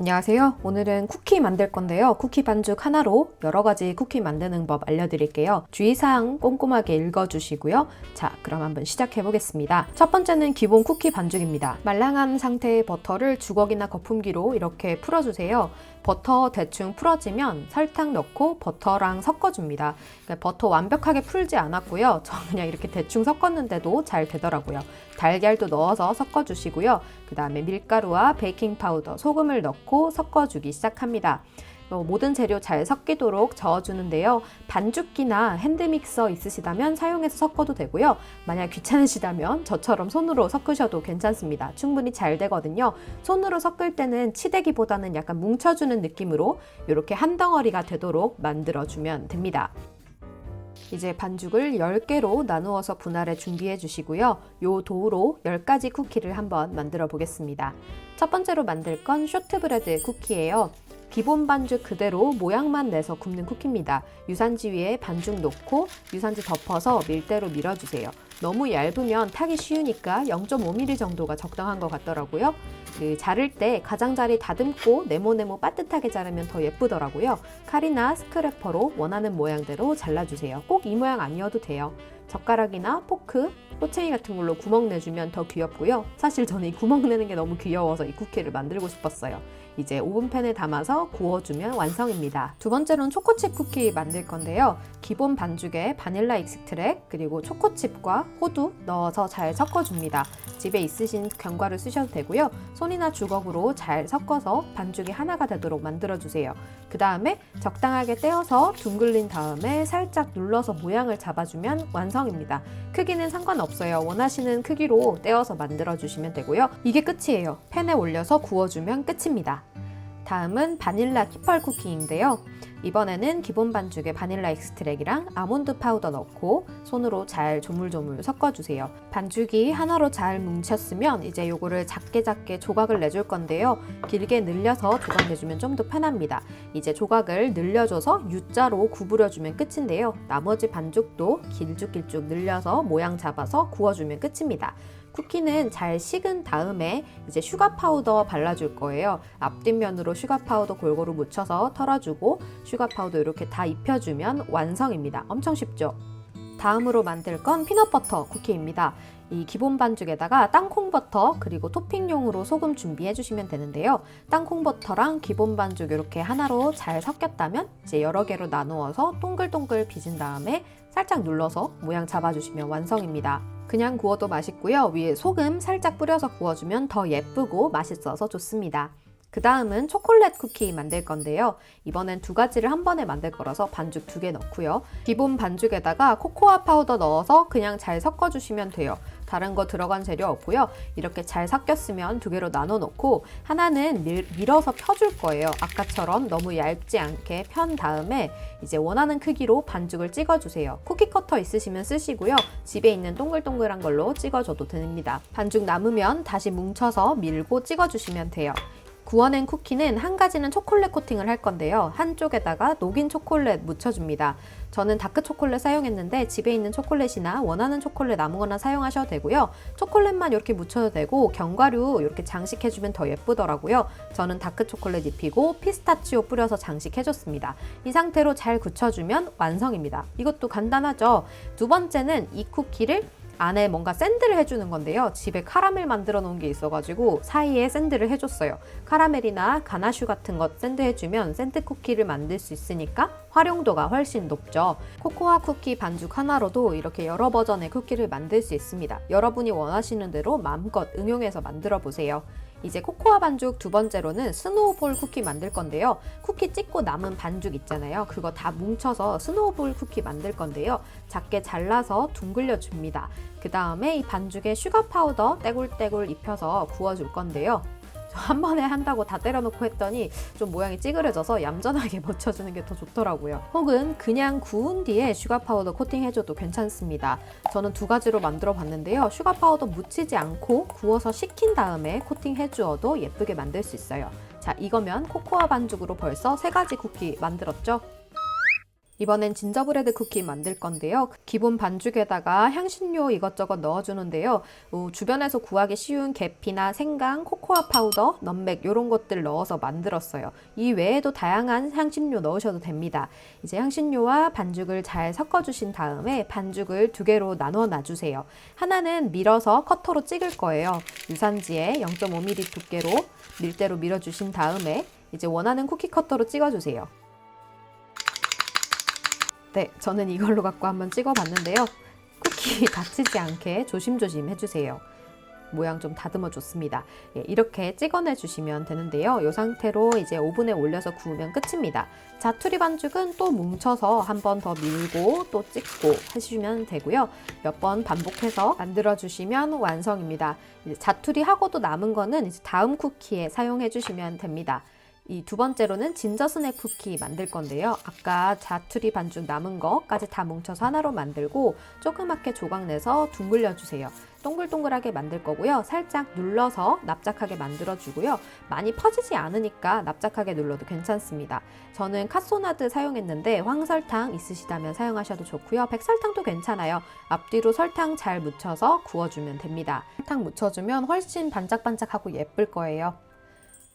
안녕하세요. 오늘은 쿠키 만들 건데요. 쿠키 반죽 하나로 여러 가지 쿠키 만드는 법 알려드릴게요. 주의사항 꼼꼼하게 읽어주시고요. 자, 그럼 한번 시작해 보겠습니다. 첫 번째는 기본 쿠키 반죽입니다. 말랑한 상태의 버터를 주걱이나 거품기로 이렇게 풀어주세요. 버터 대충 풀어지면 설탕 넣고 버터랑 섞어줍니다. 그러니까 버터 완벽하게 풀지 않았고요. 저 그냥 이렇게 대충 섞었는데도 잘 되더라고요. 달걀도 넣어서 섞어주시고요. 그 다음에 밀가루와 베이킹 파우더, 소금을 넣고 섞어주기 시작합니다. 모든 재료 잘 섞이도록 저어주는데요. 반죽기나 핸드믹서 있으시다면 사용해서 섞어도 되고요. 만약 귀찮으시다면 저처럼 손으로 섞으셔도 괜찮습니다. 충분히 잘 되거든요. 손으로 섞을 때는 치대기보다는 약간 뭉쳐주는 느낌으로 이렇게 한 덩어리가 되도록 만들어주면 됩니다. 이제 반죽을 10개로 나누어서 분할해 준비해 주시고요. 요 도우로 10가지 쿠키를 한번 만들어 보겠습니다. 첫 번째로 만들 건 쇼트브레드 쿠키예요. 기본 반죽 그대로 모양만 내서 굽는 쿠키입니다. 유산지 위에 반죽 놓고 유산지 덮어서 밀대로 밀어주세요. 너무 얇으면 타기 쉬우니까 0.5mm 정도가 적당한 것 같더라고요. 자를 때 가장자리 다듬고 네모네모 빠듯하게 자르면 더 예쁘더라고요. 칼이나 스크래퍼로 원하는 모양대로 잘라주세요. 꼭 이 모양 아니어도 돼요. 젓가락이나 포크, 호챙이 같은 걸로 구멍 내주면 더 귀엽고요. 사실 저는 이 구멍 내는 게 너무 귀여워서 이 쿠키를 만들고 싶었어요. 이제 오븐팬에 담아서 구워주면 완성입니다. 두 번째로는 초코칩 쿠키 만들 건데요. 기본 반죽에 바닐라 익스트랙 그리고 초코칩과 호두 넣어서 잘 섞어줍니다. 집에 있으신 견과류 쓰셔도 되고요. 손이나 주걱으로 잘 섞어서 반죽이 하나가 되도록 만들어주세요. 그 다음에 적당하게 떼어서 둥글린 다음에 살짝 눌러서 모양을 잡아주면 완성입니다. 크기는 상관없어요. 원하시는 크기로 떼어서 만들어주시면 되고요. 이게 끝이에요. 팬에 올려서 구워주면 끝입니다. 다음은 바닐라 키펄 쿠키인데요. 이번에는 기본 반죽에 바닐라 익스트랙이랑 아몬드 파우더 넣고 손으로 잘 조물조물 섞어주세요. 반죽이 하나로 잘 뭉쳤으면 이제 요거를 작게 조각을 내줄 건데요. 길게 늘려서 조각 내주면 좀 더 편합니다. 이제 조각을 늘려줘서 U자로 구부려주면 끝인데요. 나머지 반죽도 길쭉길쭉 늘려서 모양 잡아서 구워주면 끝입니다. 쿠키는 잘 식은 다음에 이제 슈가 파우더 발라줄 거예요. 앞뒷면으로 슈가 파우더 골고루 묻혀서 털어주고 슈가 파우더 이렇게 다 입혀주면 완성입니다. 엄청 쉽죠? 다음으로 만들 건 피넛버터 쿠키입니다. 이 기본 반죽에다가 땅콩버터 그리고 토핑용으로 소금 준비해 주시면 되는데요. 땅콩버터랑 기본 반죽 이렇게 하나로 잘 섞였다면 이제 여러 개로 나누어서 동글동글 빚은 다음에 살짝 눌러서 모양 잡아주시면 완성입니다. 그냥 구워도 맛있고요. 위에 소금 살짝 뿌려서 구워주면 더 예쁘고 맛있어서 좋습니다. 그 다음은 초콜릿 쿠키 만들 건데요. 이번엔 두 가지를 한 번에 만들 거라서 반죽 2개 넣고요. 기본 반죽에다가 코코아 파우더 넣어서 그냥 잘 섞어주시면 돼요. 다른 거 들어간 재료 없고요. 이렇게 잘 섞였으면 2개로 나눠 놓고 하나는 밀어서 펴줄 거예요. 아까처럼 너무 얇지 않게 편 다음에 이제 원하는 크기로 반죽을 찍어주세요. 쿠키 커터 있으시면 쓰시고요. 집에 있는 동글동글한 걸로 찍어줘도 됩니다. 반죽 남으면 다시 뭉쳐서 밀고 찍어주시면 돼요. 구워낸 쿠키는 한 가지는 초콜릿 코팅을 할 건데요. 한쪽에다가 녹인 초콜릿 묻혀줍니다. 저는 다크 초콜릿 사용했는데 집에 있는 초콜릿이나 원하는 초콜릿 아무거나 사용하셔도 되고요. 초콜릿만 이렇게 묻혀도 되고 견과류 이렇게 장식해주면 더 예쁘더라고요. 저는 다크 초콜릿 입히고 피스타치오 뿌려서 장식해줬습니다. 이 상태로 잘 굳혀주면 완성입니다. 이것도 간단하죠? 두 번째는 이 쿠키를 안에 뭔가 샌드를 해주는 건데요. 집에 카라멜 만들어 놓은 게 있어가지고 사이에 샌드를 해줬어요. 카라멜이나 가나슈 같은 것 샌드 해주면 샌드 쿠키를 만들 수 있으니까 활용도가 훨씬 높죠. 코코아 쿠키 반죽 하나로도 이렇게 여러 버전의 쿠키를 만들 수 있습니다. 여러분이 원하시는 대로 마음껏 응용해서 만들어 보세요. 이제 코코아 반죽 두 번째로는 스노우볼 쿠키 만들 건데요. 쿠키 찍고 남은 반죽 있잖아요. 그거 다 뭉쳐서 스노우볼 쿠키 만들 건데요. 작게 잘라서 둥글려 줍니다. 그 다음에 이 반죽에 슈가 파우더 떼굴떼굴 입혀서 구워줄 건데요. 한 번에 한다고 다 때려놓고 했더니 좀 모양이 찌그러져서 얌전하게 묻혀주는 게 더 좋더라고요. 혹은 그냥 구운 뒤에 슈가 파우더 코팅해줘도 괜찮습니다. 저는 두 가지로 만들어 봤는데요. 슈가 파우더 묻히지 않고 구워서 식힌 다음에 코팅해주어도 예쁘게 만들 수 있어요. 자, 이거면 코코아 반죽으로 벌써 3가지 쿠키 만들었죠? 이번엔 진저브레드 쿠키 만들 건데요. 기본 반죽에다가 향신료 이것저것 넣어주는데요. 주변에서 구하기 쉬운 계피나 생강, 코코아 파우더, 넘맥 이런 것들 넣어서 만들었어요. 이 외에도 다양한 향신료 넣으셔도 됩니다. 이제 향신료와 반죽을 잘 섞어주신 다음에 반죽을 두 개로 나눠 놔주세요. 하나는 밀어서 커터로 찍을 거예요. 유산지에 0.5mm 두께로 밀대로 밀어주신 다음에 이제 원하는 쿠키 커터로 찍어주세요. 네, 저는 이걸로 갖고 한번 찍어봤는데요. 쿠키 다치지 않게 조심조심 해주세요. 모양 좀 다듬어 줬습니다. 예, 이렇게 찍어내 주시면 되는데요. 이 상태로 이제 오븐에 올려서 구우면 끝입니다. 자투리 반죽은 또 뭉쳐서 한 번 더 밀고 또 찍고 하시면 되고요. 몇 번 반복해서 만들어 주시면 완성입니다. 자투리 하고도 남은 거는 이제 다음 쿠키에 사용해 주시면 됩니다. 이 두 번째로는 진저 스낵 쿠키 만들 건데요. 아까 자투리 반죽 남은 거까지 다 뭉쳐서 하나로 만들고 조그맣게 조각 내서 둥글려 주세요. 동글동글하게 만들 거고요. 살짝 눌러서 납작하게 만들어 주고요. 많이 퍼지지 않으니까 납작하게 눌러도 괜찮습니다. 저는 카소나드 사용했는데 황설탕 있으시다면 사용하셔도 좋고요. 백설탕도 괜찮아요. 앞뒤로 설탕 잘 묻혀서 구워주면 됩니다. 설탕 묻혀주면 훨씬 반짝반짝하고 예쁠 거예요.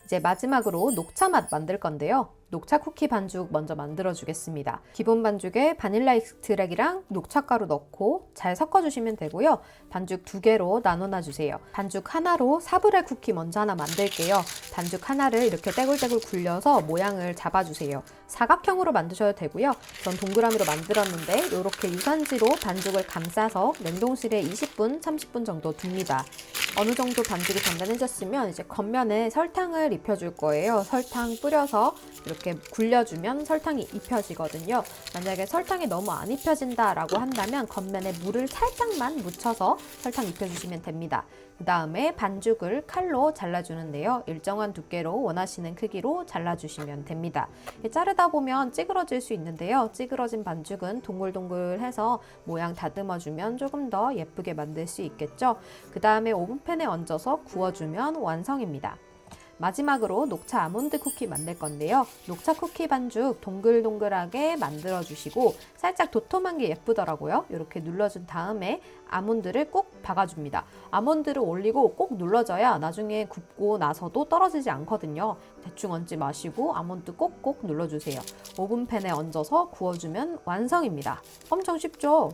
이제 마지막으로 녹차 맛 만들 건데요. 녹차 쿠키 반죽 먼저 만들어 주겠습니다. 기본 반죽에 바닐라 익스트랙이랑 녹차가루 넣고 잘 섞어주시면 되고요. 반죽 두 개로 나눠 놔주세요. 반죽 하나로 사브레 쿠키 먼저 하나 만들게요. 반죽 하나를 이렇게 떼굴떼굴 굴려서 모양을 잡아주세요. 사각형으로 만드셔도 되고요. 전 동그라미로 만들었는데 이렇게 유산지로 반죽을 감싸서 냉동실에 20분, 30분 정도 둡니다. 어느 정도 반죽이 단단해졌으면 이제 겉면에 설탕을 입혀줄 거예요. 설탕 뿌려서 이렇게 굴려주면 설탕이 입혀지거든요. 만약에 설탕이 너무 안 입혀진다라고 한다면 겉면에 물을 살짝만 묻혀서 설탕 입혀주시면 됩니다. 그 다음에 반죽을 칼로 잘라주는데요. 일정한 두께로 원하시는 크기로 잘라주시면 됩니다. 자르다 보면 찌그러질 수 있는데요. 찌그러진 반죽은 동글동글해서 모양 다듬어주면 조금 더 예쁘게 만들 수 있겠죠. 그 다음에 오븐팬에 얹어서 구워주면 완성입니다. 마지막으로 녹차 아몬드 쿠키 만들 건데요. 녹차 쿠키 반죽 동글동글하게 만들어 주시고 살짝 도톰한 게 예쁘더라고요. 이렇게 눌러준 다음에 아몬드를 꼭 박아줍니다. 아몬드를 올리고 꼭 눌러줘야 나중에 굽고 나서도 떨어지지 않거든요. 대충 얹지 마시고 아몬드 꼭꼭 눌러주세요. 오븐팬에 얹어서 구워주면 완성입니다. 엄청 쉽죠?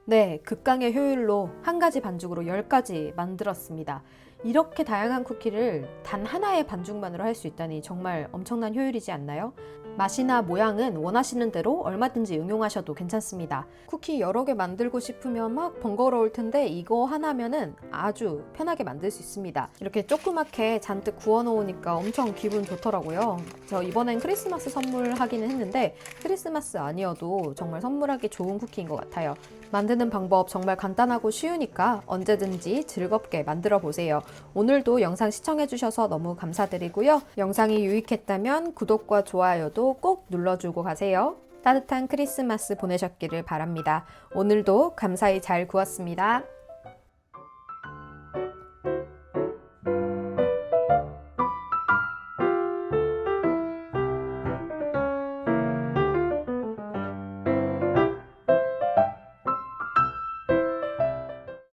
네, 극강의 효율로 한 가지 반죽으로 10가지 만들었습니다. 이렇게 다양한 쿠키를 단 하나의 반죽만으로 할 수 있다니 정말 엄청난 효율이지 않나요? 맛이나 모양은 원하시는 대로 얼마든지 응용하셔도 괜찮습니다. 쿠키 여러 개 만들고 싶으면 막 번거로울 텐데 이거 하나면은 아주 편하게 만들 수 있습니다. 이렇게 조그맣게 잔뜩 구워 놓으니까 엄청 기분 좋더라고요. 저 이번엔 크리스마스 선물하기는 했는데 크리스마스 아니어도 정말 선물하기 좋은 쿠키인 것 같아요. 만드는 방법 정말 간단하고 쉬우니까 언제든지 즐겁게 만들어 보세요. 오늘도 영상 시청해주셔서 너무 감사드리고요. 영상이 유익했다면 구독과 좋아요도 꼭 눌러주고 가세요. 따뜻한 크리스마스 보내셨기를 바랍니다. 오늘도 감사히 잘 구웠습니다.